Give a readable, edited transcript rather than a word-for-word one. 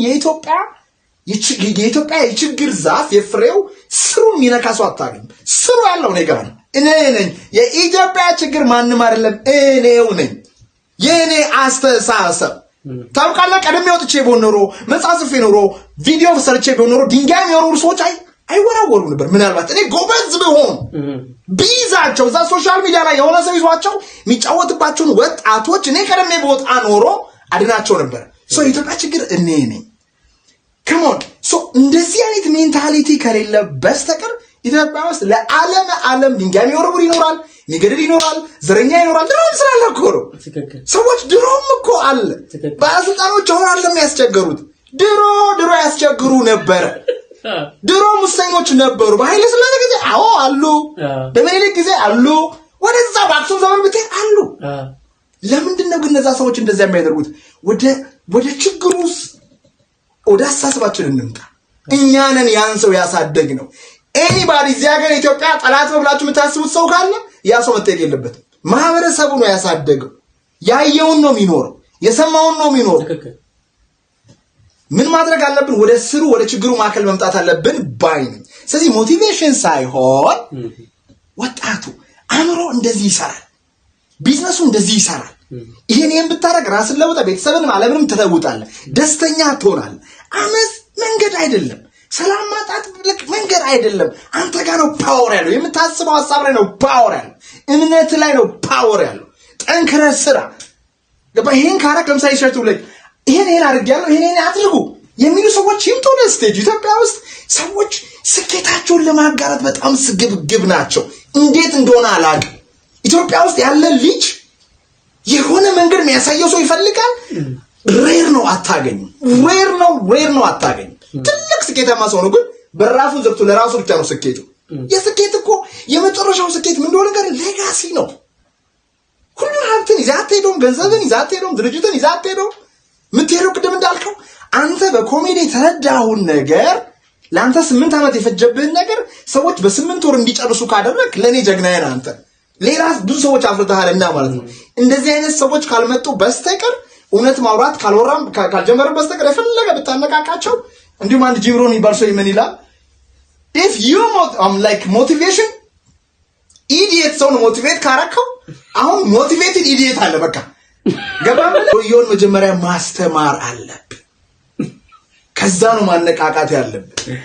የኢትዮጵያ የችግር ዛፍ የፍሬው ስሩን የሚነካ ሰው አታገኝም። ስሩ ያለው እኔ ጋር ነው። እኔ ነኝ። የኢትዮጵያ ችግር ማንም አይደለም፣ እኔው ነኝ። የኔ አስተሳሰብ ታውቃለህ። ቀደም ወጥቼ ቢሆን ኖሮ መጽሐፍ ጽፌ ኖሮ ቪዲዮ ሰርቼ ቢሆን ኖሮ ድንጋይ የሚወረውሩ ሰዎች አይወራወሩ ነበር። ምናልባት እኔ ጎበዝ ብሆን ቢይዛቸው እዛ ሶሻል ሚዲያ ላይ የሆነ ሰው ይዟቸው የሚጫወትባቸውን ወጣቶች እኔ ቀደም በወጣ ኖሮ አድናቸው ነበር። የኢትዮጵያ ችግር እኔ ነኝ። ከሞን እንደዚህ አይነት ሜንታሊቲ ከሌለ በስተቀር ኢትዮጵያ ውስጥ ለዓለም ድንጋይ የሚወረውር ይኖራል፣ የሚገድል ይኖራል፣ ዘረኛ ይኖራል። ድሮም ስላለ እኮ ነው። ሰዎች ድሮም እኮ አለ። ባለስልጣኖች አሁን አይደለም ያስቸገሩት። ድሮ ያስቸግሩ ነበር። ድሮ ሙሰኞች ነበሩ። በኃይለ ሥላሴ ጊዜ አሉ፣ በምኒልክ ጊዜ አሉ፣ ወደዛ በአክሱም ዘመን ብትሄድ አሉ። ለምንድን ነው ግን እነዛ ሰዎች እንደዛ የሚያደርጉት? ወደ ችግሩ ወደ አስተሳሰባችን እንምጣ። እኛ ነን ያን ሰው ያሳደግ ነው። ኤኒባዲ እዚህ ሀገር ኢትዮጵያ ጠላት ነው ብላችሁ የምታስቡት ሰው ካለ ያ ሰው መጠየቅ የለበትም። ማህበረሰቡ ነው ያሳደገው። ያየውን ነው የሚኖረው፣ የሰማውን ነው የሚኖረው። ምን ማድረግ አለብን? ወደ ስሩ ወደ ችግሩ ማከል መምጣት አለብን ባይ ነኝ። ስለዚህ ሞቲቬሽን ሳይሆን ወጣቱ አእምሮ እንደዚህ ይሰራል፣ ቢዝነሱ እንደዚህ ይሰራል። ይሄን ብታረግ ራስን ለውጠ ቤተሰብን ዓለምንም ትለውጣለህ፣ ደስተኛ ትሆናለህ። አመጽ መንገድ አይደለም፣ ሰላም ማጣት መንገድ አይደለም። አንተ ጋር ነው ፓወር ያለው። የምታስበው ሐሳብ ላይ ነው ፓወር ያለው። እምነት ላይ ነው ፓወር ያለው። ጠንክረህ ስራ። ይሄን ካረክ ለምሳሌ ሸርቱ ላይ ይሄን አድርጌያለሁ ይሄን አድርጉ የሚሉ ሰዎች ይምጡ ለስቴጅ። ኢትዮጵያ ውስጥ ሰዎች ስኬታቸውን ለማጋራት በጣም ስግብግብ ናቸው። እንዴት እንደሆነ አላውቅም። ኢትዮጵያ ውስጥ ያለ ልጅ የሆነ መንገድ የሚያሳየው ሰው ይፈልጋል። ሬር ነው አታገኝም። ሬር ነው አታገኝም። ትልቅ ስኬታማ ሰው ነው ግን በራፉን ዘግቶ ለራሱ ብቻ ነው ስኬቱ። የስኬት እኮ የመጨረሻው ስኬት ምን እንደሆነ ነገር ሌጋሲ ነው። ሁሉ ሀብትን ይዘህ አትሄደውም፣ ገንዘብን ይዘህ አትሄደውም፣ ድርጅትን ይዘህ አትሄደውም። ምትሄደው ቅድም እንዳልከው አንተ በኮሜዲ የተረዳውን ነገር ለአንተ 8 ዓመት የፈጀብህን ነገር ሰዎች በ8 ወር እንዲጨርሱ ካደረክ ለኔ ጀግናዬ ነህ አንተ። ሌላ ብዙ ሰዎች አፍርተሃልና ማለት ነው። እንደዚህ አይነት ሰዎች ካልመጡ በስተቀር እውነት ማውራት ካልጀመረ በስተቀር የፈለገ ብታነቃቃቸው እንዲሁም አንድ ጂብሮን የሚባል ሰው ምን ይላል? if you like motivation idiot ሰውን ሞቲቬት ካረከው አሁን ሞቲቬትድ ኢዲየት አለ። በቃ ገባህ? ይሁን መጀመሪያ ማስተማር አለብህ። ከዛ ነው ማነቃቃት ያለብህ።